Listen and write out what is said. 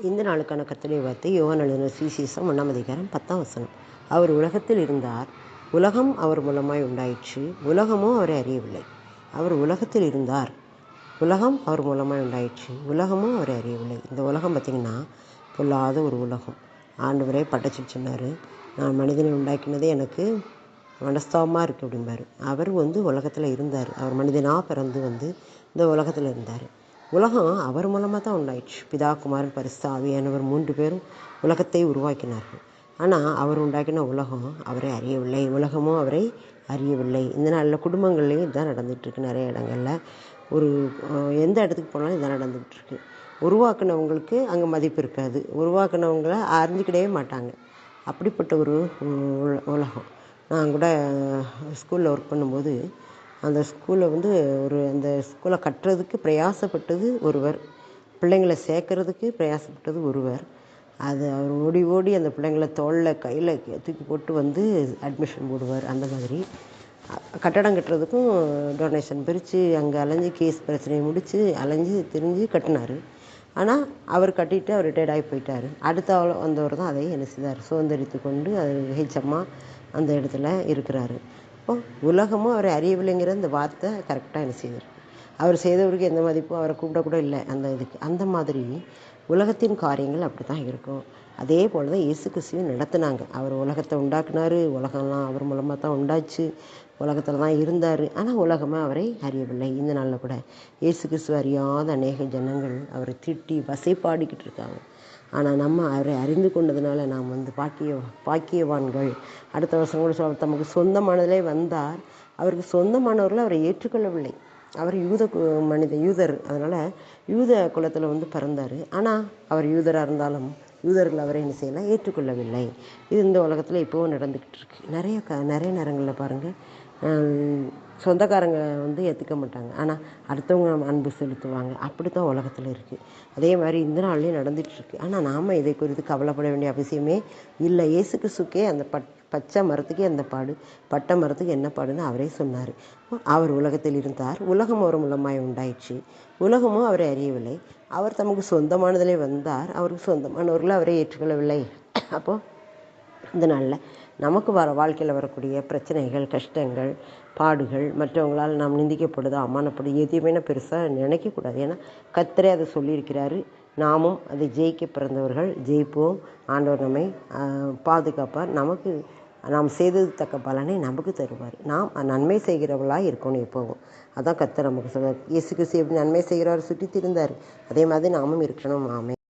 இந்த நாளுக்கான கர்த்தருடைய வார்த்தை யோவான் எழுதின சுவிசேஷம் 1 அதிகாரம் 10 வசனம். அவர் உலகத்தில் இருந்தார், உலகம் அவர் மூலமாய் உண்டாயிற்று, உலகமோ அவரை அறியவில்லை. அவர் உலகத்தில் இருந்தார், உலகம் அவர் மூலமாய் உண்டாயிற்று, உலகமும் அவரை அறியவில்லை. இந்த உலகம் பார்த்திங்கன்னா பொல்லாத ஒரு உலகம். ஆண்டவரே படைச்சு சொன்னார், நான் மனிதனை உண்டாக்கினதே எனக்கு மனஸ்தாபமாக இருக்குது அப்படிம்பார். அவர் உலகத்தில் இருந்தார், அவர் மனிதனாக பிறந்து இந்த உலகத்தில் இருந்தார். உலகம் அவர் மூலமாக தான் உண்டாயிடுச்சு. பிதா, குமாரன், பரிசுத்த ஆவியானவர் 3 பேரும் உலகத்தை உருவாக்கினார்கள். ஆனால் அவர் உண்டாக்கின உலகம் அவரை அறியவில்லை, உலகமும் அவரை அறியவில்லை. இந்த நாளில் குடும்பங்கள்லேயும் இதுதான் நடந்துகிட்ருக்கு. நிறைய இடங்களில் எந்த இடத்துக்கு போனாலும் இதான் நடந்துகிட்ருக்கு. உருவாக்குனவங்களுக்கு அங்கே மதிப்பு இருக்காது, உருவாக்குனவங்கள அறிஞ்சிக்கிடவே மாட்டாங்க. அப்படிப்பட்ட ஒரு உலகம். நான் கூட ஸ்கூலில் ஒர்க் பண்ணும்போது அந்த ஸ்கூலில் அந்த ஸ்கூலை கட்டுறதுக்கு பிரயாசப்பட்டது ஒருவர், பிள்ளைங்களை சேர்க்கறதுக்கு பிரயாசப்பட்டது ஒருவர். அவர் ஓடி ஓடி அந்த பிள்ளைங்களை தோளில் கையில் தூக்கி போட்டு அட்மிஷன் போடுவார். அந்த மாதிரி கட்டடம் கட்டுறதுக்கும் டொனேஷன் பிரித்து அங்கே அலைஞ்சு கேஸ் பிரச்சனையை முடித்து அலைஞ்சு திரிஞ்சு கட்டினார். ஆனால் அவர் கட்டிட்டு அவர் ரிட்டையர்ட் ஆகி போயிட்டார். அடுத்த வந்தவர் தான் அதை என்ன செய்தார், சுதந்திரித்து கொண்டு அது ஹெச்எம்மா அந்த இடத்துல இருக்கிறாரு. உலகமும் அவரை அறியவில்லைங்கிற இந்த வார்த்தை கரெக்டாக என்ன செய்திருக்கு. அவர் செய்தவருக்கு எந்த மதிப்பும் அவரை கூப்பிடக்கூட இல்லை அந்த இதுக்கு. அந்த மாதிரி உலகத்தின் காரியங்கள் அப்படி தான் இருக்கும். அதே போல் தான் இயேசு கிறிஸ்துவையும் நடத்தினாங்க. அவர் உலகத்தை உண்டாக்குனார், உலகம்லாம் அவர் மூலமாக தான் உண்டாச்சு, உலகத்தில் தான் இருந்தார். ஆனால் உலகமாக அவரை அறியவில்லை. இந்த நாளில் கூட இயேசு கிறிஸ்துவை அறியாத அநேக ஜனங்கள் அவரை திட்டி வசைப்பாடிக்கிட்டு இருக்காங்க. ஆனால் நம்ம அவரை அறிந்து கொண்டதுனால நாம் பாக்கியவான்கள். அடுத்த வருஷம் கூட சொல்ல, தமக்கு சொந்தமானதிலே வந்தார், அவருக்கு சொந்தமானவர்கள் அவரை ஏற்றுக்கொள்ளவில்லை. அவர் யூதர், அதனால் யூத குலத்தில் பிறந்தார். ஆனால் அவர் யூதராக இருந்தாலும் யூதர்கள் அவரை என்ன செய்யலாம், ஏற்றுக்கொள்ளவில்லை. இது இந்த உலகத்தில் இப்போவும் நடந்துக்கிட்டு இருக்கு. நிறைய நேரங்களில் பாருங்கள், சொந்தக்காரங்க ஏற்றுக்க மாட்டாங்க, ஆனால் அடுத்தவங்க அன்பு செலுத்துவாங்க. அப்படி தான் உலகத்தில் இருக்குது. அதே மாதிரி இந்த நாள்லேயும் நடந்துகிட்ருக்கு. ஆனால் நாம் இதை குறித்து கவலைப்பட வேண்டிய அவசியமே இல்லை. இயேசு கிறிஸ்துக்கே அந்த பச்சை மரத்துக்கே அந்த பாடு, பட்டை மரத்துக்கு என்ன பாடுன்னு அவரே சொன்னார். அவர் உலகத்தில் இருந்தார், உலகம் அவர் மூலமாய் உண்டாயிடுச்சு, உலகமும் அவரை அறியவில்லை. அவர் தமக்கு சொந்தமானதிலே வந்தார், அவருக்கு சொந்தமானவர்களை அவரை ஏற்றுக்கொள்ளவில்லை. அப்போது இந்த நாளில் நமக்கு வாழ்க்கையில் வரக்கூடிய பிரச்சனைகள், கஷ்டங்கள், பாடுகள், மற்றவங்களால் நாம் நிந்திக்கப்படுதோ அவமானப்படுது எதையுமே பெருசாக நினைக்கக்கூடாது. ஏன்னா கர்த்தரே அதை சொல்லியிருக்கிறாரு. நாமும் அதை ஜெயிக்க பிறந்தவர்கள், ஜெயிப்போம். ஆண்டவர் நம்மை பாதுகாப்பார். நாம் செய்தது தக்க பலனை நமக்கு தருவார். நாம் நன்மை செய்கிறவர்களாக இருக்கணும் எப்போவும். அதான் கர்த்தர் நமக்கு சொல்வார். இயேசு கிறிஸ்து எப்படி நன்மை செய்கிறவர் சுற்றி திரிந்தார், அதே மாதிரி நாமும் இருக்கணும். ஆமென்.